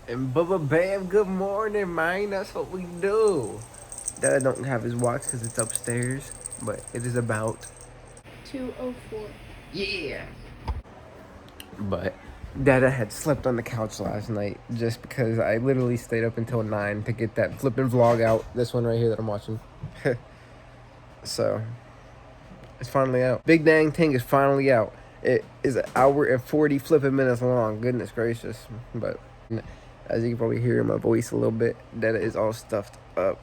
And Bubba Bam, good morning, man. That's what we do. Dad don't have his watch because it's upstairs, but it is about 2:04. yeah. But Dada had slept on the couch last night just because I literally stayed up until 9 to get that flipping vlog out. This one right here that I'm watching. So it's finally out. Big dang thing is finally out. It is an hour and 40 flipping minutes long. Goodness gracious. But as you can probably hear in my voice a little bit, Dada is all stuffed up.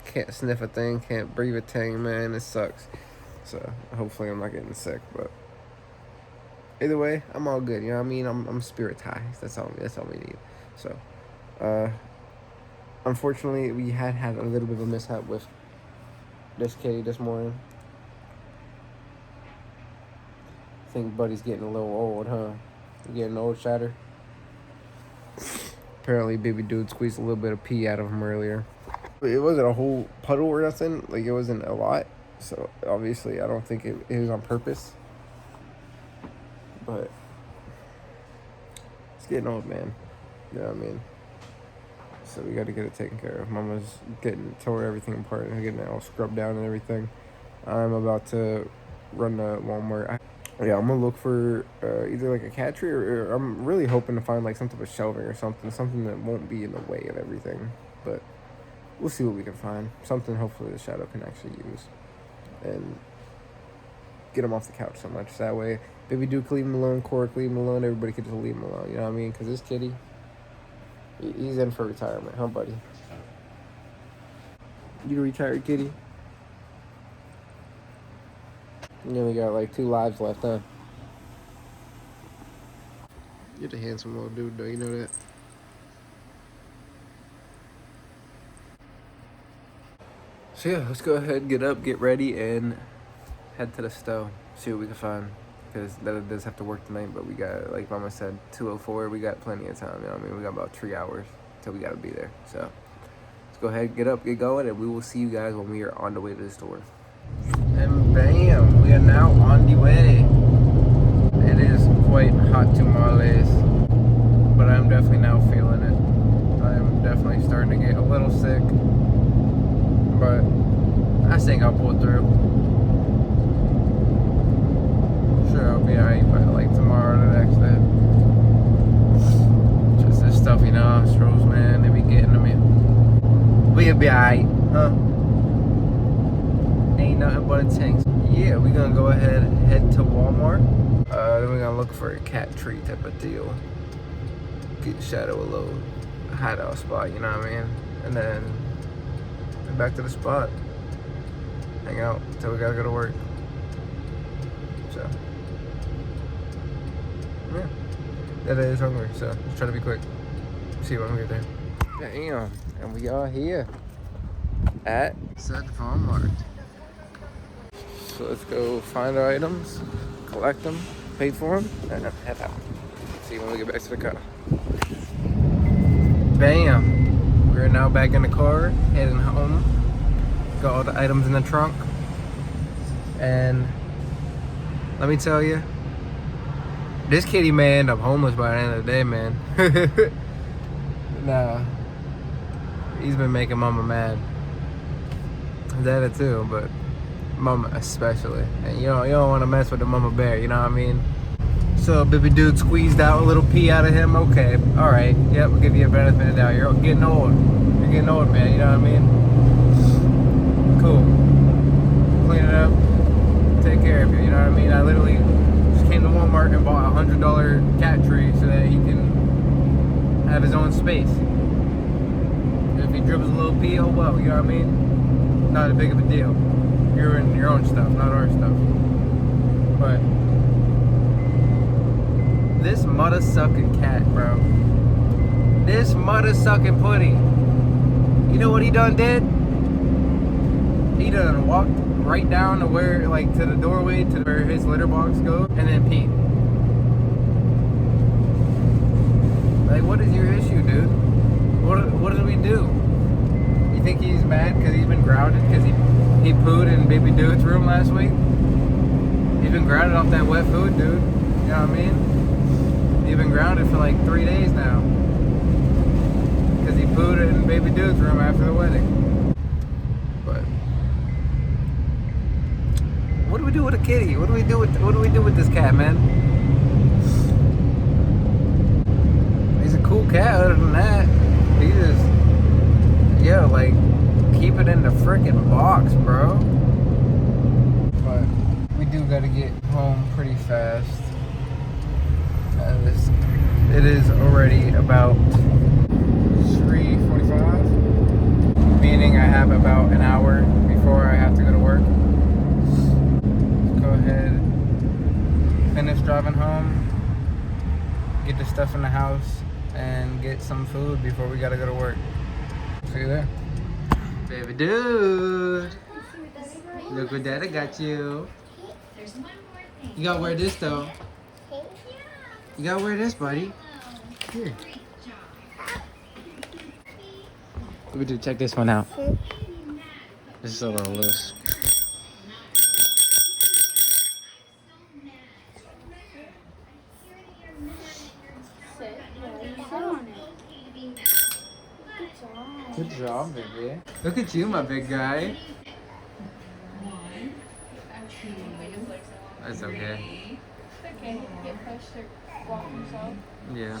Can't sniff a thing, can't breathe a thing, man. It sucks. So hopefully I'm not getting sick, but either way, I'm all good. You know what I mean? I'm spiritized. That's all we need. So, unfortunately, we had a little bit of a mishap with this kitty this morning. I think Buddy's getting a little old, huh? You getting old, Shatter? Apparently, baby dude squeezed a little bit of pee out of him earlier. It wasn't a whole puddle or nothing. Like, it wasn't a lot. So, obviously, I don't think it was on purpose. But it's getting old, man. You know what I mean? So we got to get it taken care of. Mama's tore everything apart and getting it all scrubbed down and everything. I'm about to run to Walmart. I'm gonna look for either like a cat tree or I'm really hoping to find like some type of shelving or something that won't be in the way of everything. But we'll see what we can find. Something hopefully the Shadow can actually use and get him off the couch so much. That way, baby Duke leave him alone, Cork leave him alone, everybody could just leave him alone. You know what I mean? Because this kitty, he's in for retirement, huh, buddy? You a retired kitty? You only got like 2 lives left, huh? You're the handsome little dude, though. You know that? So yeah, let's go ahead, get up, get ready, and head to the stove. See what we can find. Because that does have to work tonight, but we got, like Mama said, 2:04. We got plenty of time. You know what I mean? We got about 3 hours till we got to be there. So let's go ahead, get up, get going, and we will see you guys when we are on the way to the store. And bam, we are now on the way. It is quite hot tamales, but I'm definitely now feeling it. I am definitely starting to get a little sick, but I think I'll pull through. Sure, I'll be alright by like tomorrow or the next day. Just this stuffy nostrils, man, they be getting to me. We'll be alright, huh? Ain't nothing but a tank. Yeah, we're gonna go ahead and head to Walmart. Then we're gonna look for a cat tree type of deal. Get Shadow a little hideout spot, you know what I mean? And then back to the spot. Hang out until we gotta go to work. So yeah, that is hungry, so let's try to be quick. See when we get there. Damn, and we are here at said Walmart. So let's go find our items, collect them, pay for them, and then head out. See when we get back to the car. Bam! We're now back in the car, heading home. Got all the items in the trunk. And let me tell you, this kitty may end up homeless by the end of the day, man. Nah, he's been making Mama mad. Dada too, but Mama especially. And you don't want to mess with the Mama bear, you know what I mean? So baby dude squeezed out a little pee out of him. Okay, all right, yep, we'll give you a benefit of the doubt. You're getting old. You're getting old, man. You know what I mean? Cool. Clean it up. Take care of you. You know what I mean? I literally just came to Walmart and bought a $100 cat tree so that he can have his own space. If he dribbles a little pee, oh well. You know what I mean? Not a big of a deal. You're in your own stuff, not our stuff. But this mother sucking cat, bro. This mother sucking putty. You know what he done did? He done walked right down to where, like, to the doorway to where his litter box goes, and then peed. Like, what is your issue, dude? What did we do? You think he's mad because he's been grounded because he pooed in baby dude's room last week? He's been grounded off that wet food, dude. You know what I mean? He's been grounded for like 3 days now. dude's room after the wedding. But what do we do with a kitty? What do we do with this cat, man? He's a cool cat. Other than that, he just like keep it in the freaking box, bro. But we do gotta get home pretty fast. It is already about 3:45, meaning I have about an hour before I have to go to work. Let's go ahead, finish driving home, get the stuff in the house, and get some food before we gotta go to work. See you there. Baby dude, look what Daddy got you. You gotta wear this though. You gotta wear this, buddy. Here. Let me check this one out. This is a little loose. Good job, baby. Look at you, my big guy. That's okay. It's okay. Get pushed or walk himself. Yeah.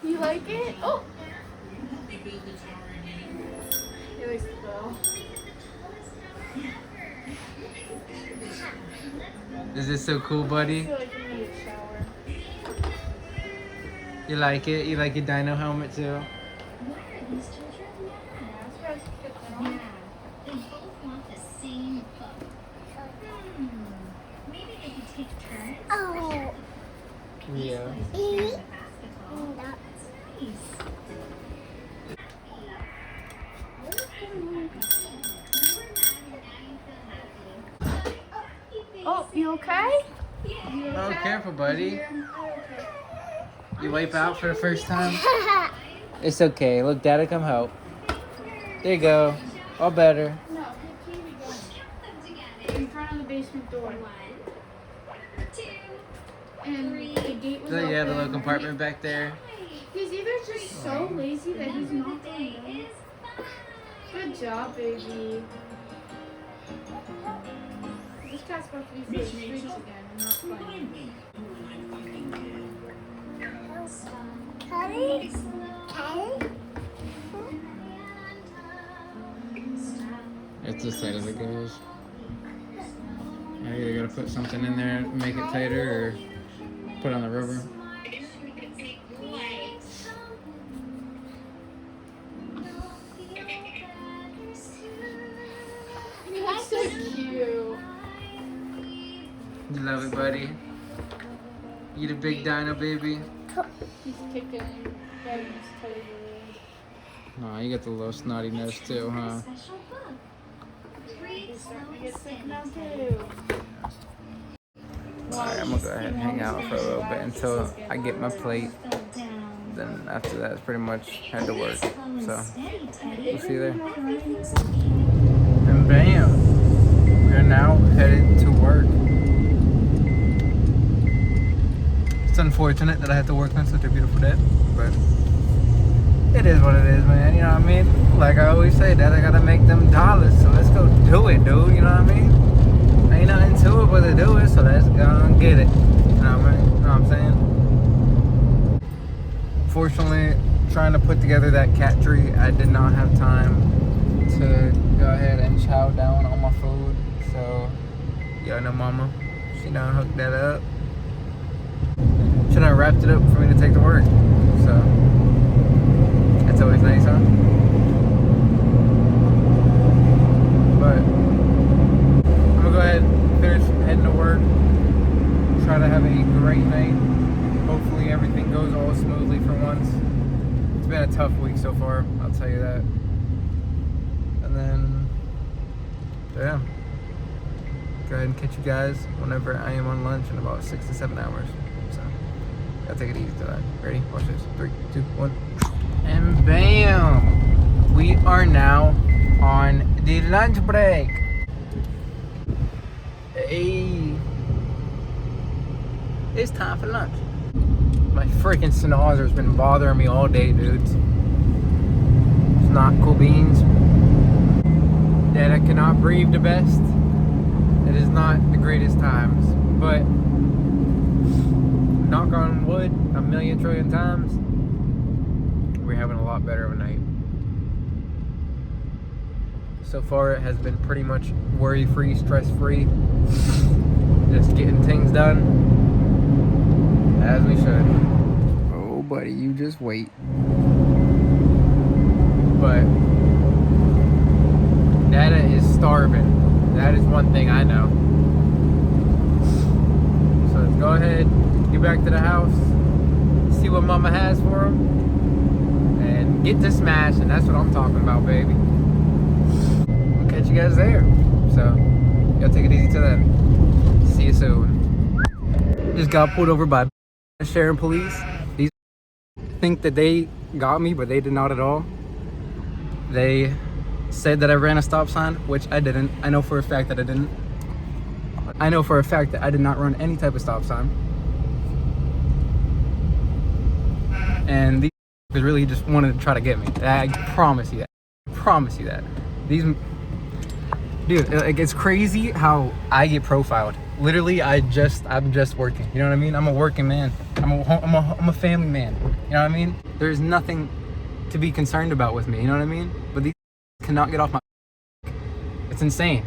You like it? Oh! He likes the bell. Is this so cool, buddy? I feel like you need a shower. You like it? You like your dino helmet too? Yeah, it's supposed to fit them. They both want the same book. Maybe they could take turns. Oh. Yeah. Oh, you okay? Oh, careful, buddy. You wipe out for the first time? It's okay. Look, Daddy, come help. There you go. All better. No, in front of the basement door. And the gate was So open. you have a little compartment back there. He's either just so lazy that he's not doing it. Good job, baby. This cat's supposed to be for the streets again and not playing. It's this side as it goes. Yeah, you gotta put something in there to make it tighter or put on the rubber. That's so cute. You love it, buddy? You the big dino, baby? He's kicking Daddy's toes. No, you got the little snotty nose too, huh? He's starting to get sick now too. Alright, I'm gonna go ahead and hang out for a little bit until I get my plate. Then after that, it's pretty much head to work. So, we'll see you there. And bam! We are now headed to work. It's unfortunate that I have to work on such a beautiful day, but it is what it is, man. You know what I mean? Like I always say, Dad, I gotta make them dollars, so let's go do it, dude. You know what I mean? Ain't nothing to it but to do it, so let's go and get it. You know what I mean? You know what I'm saying? Fortunately, trying to put together that cat tree, I did not have time to go ahead and chow down on my food. So, y'all know Mama, she done hooked that up. She done wrapped it up for me to take to work. So, that's always nice, huh? But I'm gonna go ahead and finish heading to work. Try to have a great night. Hopefully everything goes all smoothly for once. It's been a tough week so far, I'll tell you that. And then, yeah. Go ahead and catch you guys whenever I am on lunch in about 6 to 7 hours. So, gotta take it easy today. Ready? Watch this. 3, 2, 1. And bam! We are now on the lunch break. Hey, it's time for lunch. My freaking snozzer's been bothering me all day, dudes. It's not cool beans. That I cannot breathe the best. It is not the greatest times, but knock on wood a million trillion times, we're having a lot better of a night. So far it has been pretty much worry-free, stress-free, just getting things done as we should. Oh buddy, you just wait. But Dada is starving. That is one thing I know. So let's go ahead, get back to the house, see what Mama has for him, and get to smashing. That's what I'm talking about, baby. I'll catch you guys there. So, y'all take it easy till then. See you soon. Just got pulled over by Sharon police. These think that they got me, but they did not at all. They said that I ran a stop sign, which I didn't. I know for a fact that I didn't. I know for a fact that I did not run any type of stop sign. And these really just wanted to try to get me. I promise you that. I promise you that. These, dude, like, it's crazy how I get profiled. Literally, I'm just working. You know what I mean? I'm a working man. I'm a family man. You know what I mean? There's nothing to be concerned about with me. You know what I mean? But these cannot get off my. It's insane.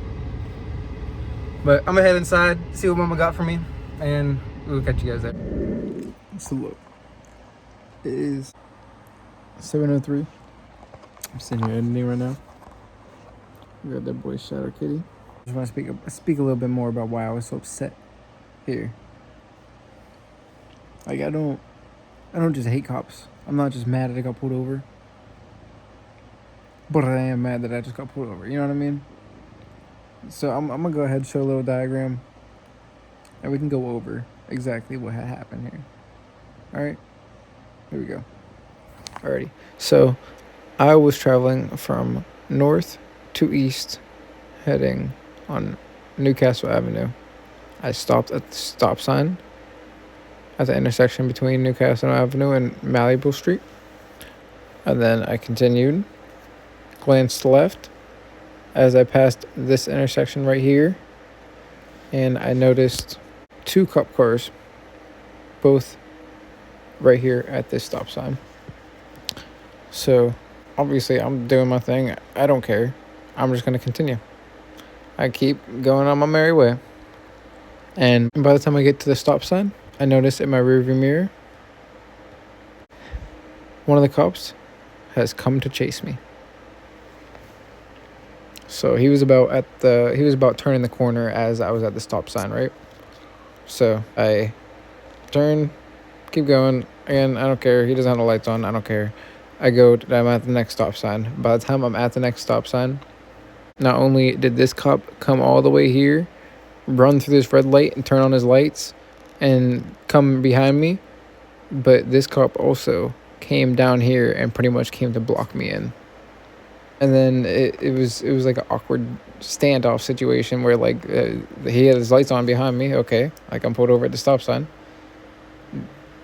But I'm gonna head inside, see what Mama got for me, and we'll catch you guys there. So look, it is 7:03. I'm sitting here editing right now. We got that boy Shadow Kitty. I just want to speak a little bit more about why I was so upset here. Like I don't just hate cops. I'm not just mad that I got pulled over. But I am mad that I just got pulled over. You know what I mean? So I'm gonna go ahead and show a little diagram, and we can go over exactly what had happened here. All right, here we go. Alrighty. So I was traveling from north to east, heading on Newcastle Avenue. I stopped at the stop sign at the intersection between Newcastle Avenue and Malibu Street, and then I continued, glanced left as I passed this intersection right here, and I noticed two cop cars, both right here at this stop sign. So obviously I'm doing my thing. I don't care. I'm just going to continue. I keep going on my merry way. And by the time I get to the stop sign, I notice in my rearview mirror, one of the cops has come to chase me. So he was about turning the corner as I was at the stop sign, right? So I turn, keep going. Again, I don't care. He doesn't have the lights on. I don't care. I'm at the next stop sign. By the time I'm at the next stop sign, not only did this cop come all the way here, run through this red light and turn on his lights and come behind me, but this cop also came down here and pretty much came to block me in. And then it was like an awkward standoff situation where like he had his lights on behind me. Okay, like I'm pulled over at the stop sign.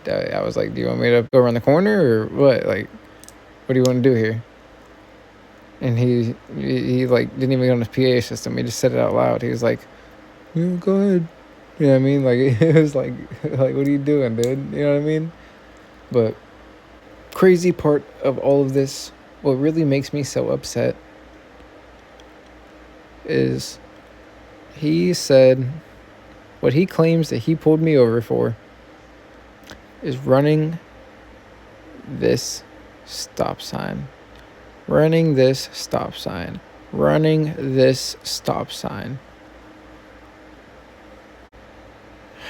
I was like, do you want me to go around the corner or what? Like, what do you want to do here? And he like didn't even get on his PA system. He just said it out loud. He was like, yeah, go ahead. You know what I mean? Like it was like what are you doing, dude? You know what I mean? But crazy part of all of this, what really makes me so upset is he said what he claims that he pulled me over for is running this stop sign. Running this stop sign. Running this stop sign.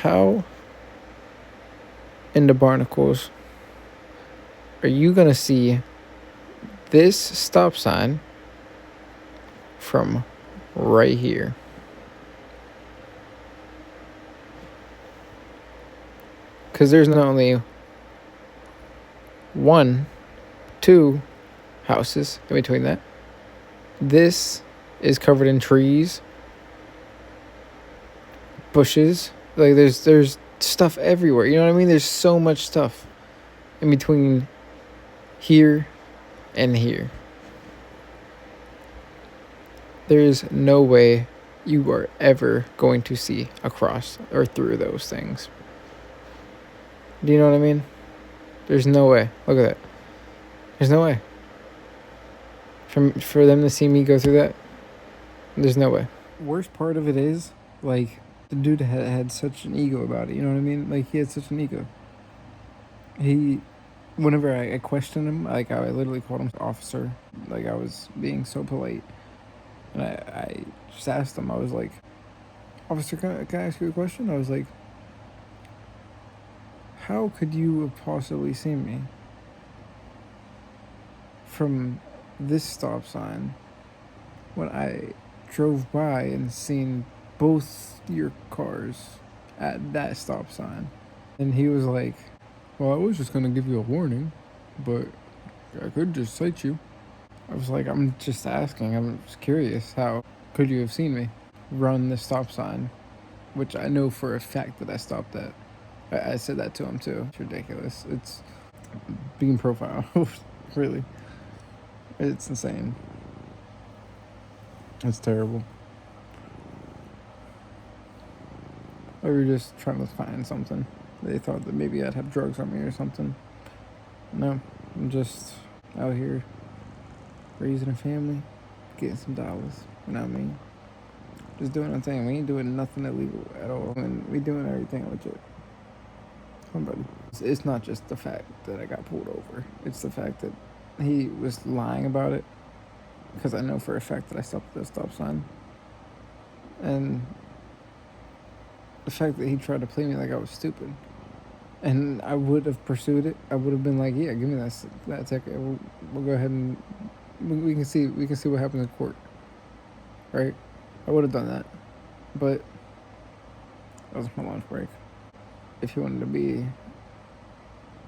How in the barnacles are you gonna see this stop sign from right here? Because there's not only 1, 2 houses in between that. This is covered in trees, bushes. Like there's stuff everywhere. You know what I mean? There's so much stuff in between here and here. There is no way you are ever going to see across or through those things. Do you know what I mean? There's no way. Look at that. There's no way. For them to see me go through that, there's no way. Worst part of it is, like, the dude had such an ego about it. You know what I mean? Like, he had such an ego. Whenever I questioned him, like, I literally called him officer. Like, I was being so polite. And I just asked him, I was like, officer, can I ask you a question? I was like, how could you have possibly seen me from this stop sign when I drove by and seen both your cars at that stop sign? And he was like, well, I was just going to give you a warning, but I could just cite you. I was like, I'm just asking. I'm just curious. How could you have seen me run the stop sign, which I know for a fact that I stopped at? I said that to him too. It's ridiculous. It's being profiled. Really. It's insane. It's terrible. They were just trying to find something. They thought that maybe I'd have drugs on me or something. No, I'm just out here raising a family, getting some dollars. You know what I mean? Just doing our thing. We ain't doing nothing illegal at all. And we doing everything legit. Somebody. It's not just the fact that I got pulled over. It's the fact that he was lying about it. Because I know for a fact that I stopped at the stop sign. And the fact that he tried to play me like I was stupid. And I would have pursued it. I would have been like, yeah, give me that ticket. We'll go ahead and we can see what happens in court. Right? I would have done that. But that was my lunch break. If he wanted to be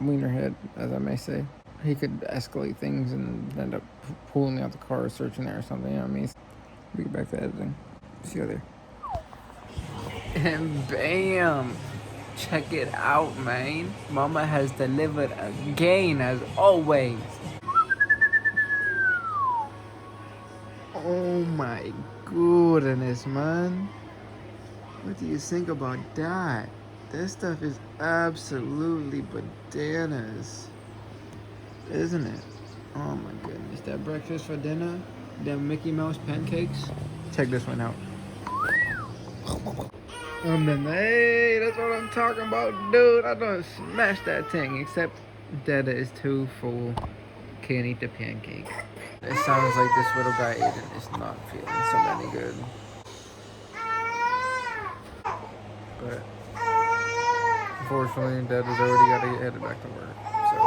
wienerhead, as I may say, he could escalate things and end up pulling me out the car, searching there or something. You know what I mean? We get back to editing. See you there. And bam! Check it out, man. Mama has delivered again, as always. Oh my goodness, man. What do you think about that? This stuff is absolutely bananas. Isn't it? Oh my goodness. That breakfast for dinner, them Mickey Mouse pancakes. Check this one out. Hey, that's what I'm talking about, dude. I done smashed that thing, except Dada is too full. Can't eat the pancake. It sounds like this little guy Aiden is not feeling so many good. But unfortunately, Dada's already got to get headed back to work. So,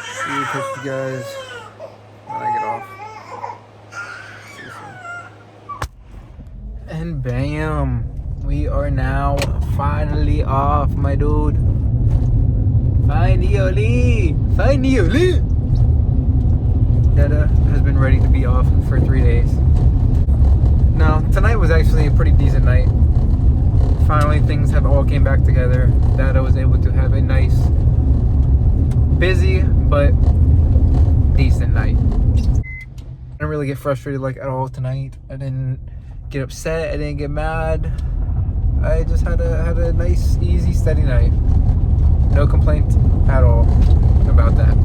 see you, catch you guys when I get off. See you soon. And bam, we are now finally off, my dude. Finally! Dada has been ready to be off for 3 days. Now, tonight was actually a pretty decent night. Finally, things have all came back together. Dada was able to have a nice, busy, but decent night. I didn't really get frustrated like at all tonight. I didn't get upset. I didn't get mad. I just had a nice, easy, steady night. No complaints at all about that.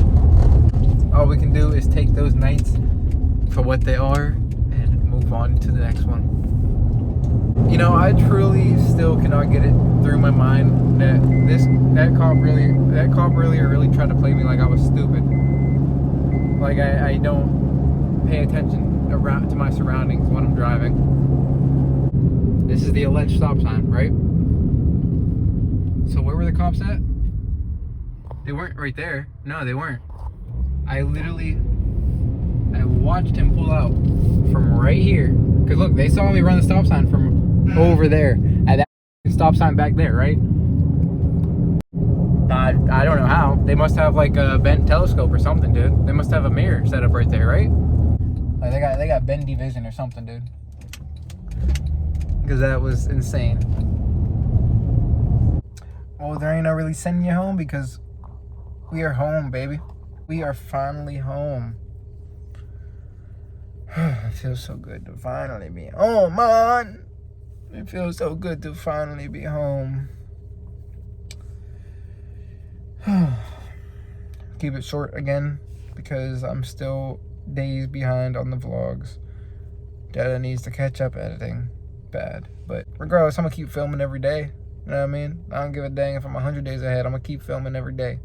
All we can do is take those nights for what they are and move on to the next one. You know, I truly still cannot get it through my mind that that cop really tried to play me like I was stupid. Like I don't pay attention to my surroundings when I'm driving. This is the alleged stop sign, right? So where were the cops at? They weren't right there. No, they weren't. I watched him pull out from right here. Because look, they saw me run the stop sign from over there. At that stop sign back there, right? I don't know how. They must have like a bent telescope or something, dude. They must have a mirror set up right there, right? Like they got bendy vision or something, dude. Because that was insane. Well, there ain't no really sending you home because we are home, baby. We are finally home. It feels so good to finally be home, man. It feels so good to finally be home. Keep it short again because I'm still days behind on the vlogs. Dada needs to catch up editing bad. But regardless, I'm gonna keep filming every day. You know what I mean? I don't give a dang if I'm 100 days ahead. I'm gonna keep filming every day.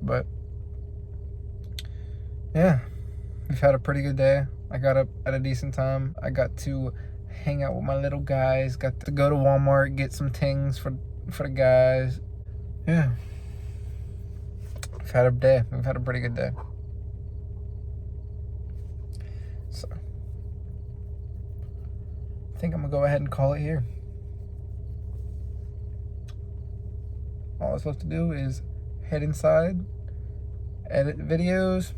But yeah, we've had a pretty good day. I got up at a decent time. I got to hang out with my little guys. Got to go to Walmart, get some things for the guys. Yeah. We've had a day. We've had a pretty good day. So I think I'm gonna go ahead and call it here. All I'm supposed to do is head inside, edit videos,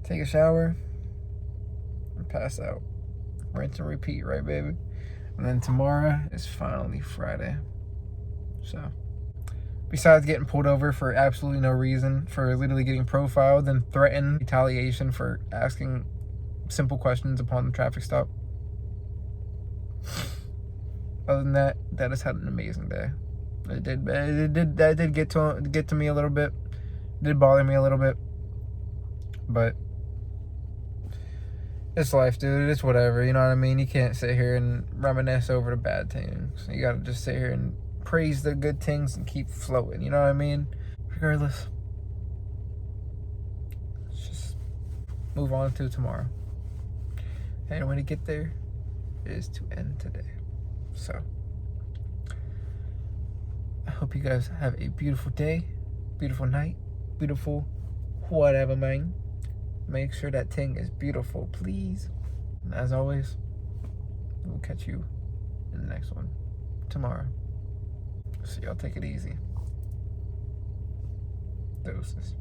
take a shower, and pass out. Rinse and repeat, right, baby? And then tomorrow is finally Friday. So, besides getting pulled over for absolutely no reason, for literally getting profiled and threatened retaliation for asking simple questions upon the traffic stop. Other than that, that has had an amazing day. That did get to me a little bit. It did bother me a little bit. But it's life, dude. It's whatever, you know what I mean? You can't sit here and reminisce over the bad things. You gotta just sit here and praise the good things and keep floating, you know what I mean? Regardless, let's just move on to tomorrow. And when to get there is to end today. So I hope you guys have a beautiful day, beautiful night, beautiful whatever, man. Make sure that thing is beautiful, please. And as always, we'll catch you in the next one tomorrow. So y'all take it easy. Doses.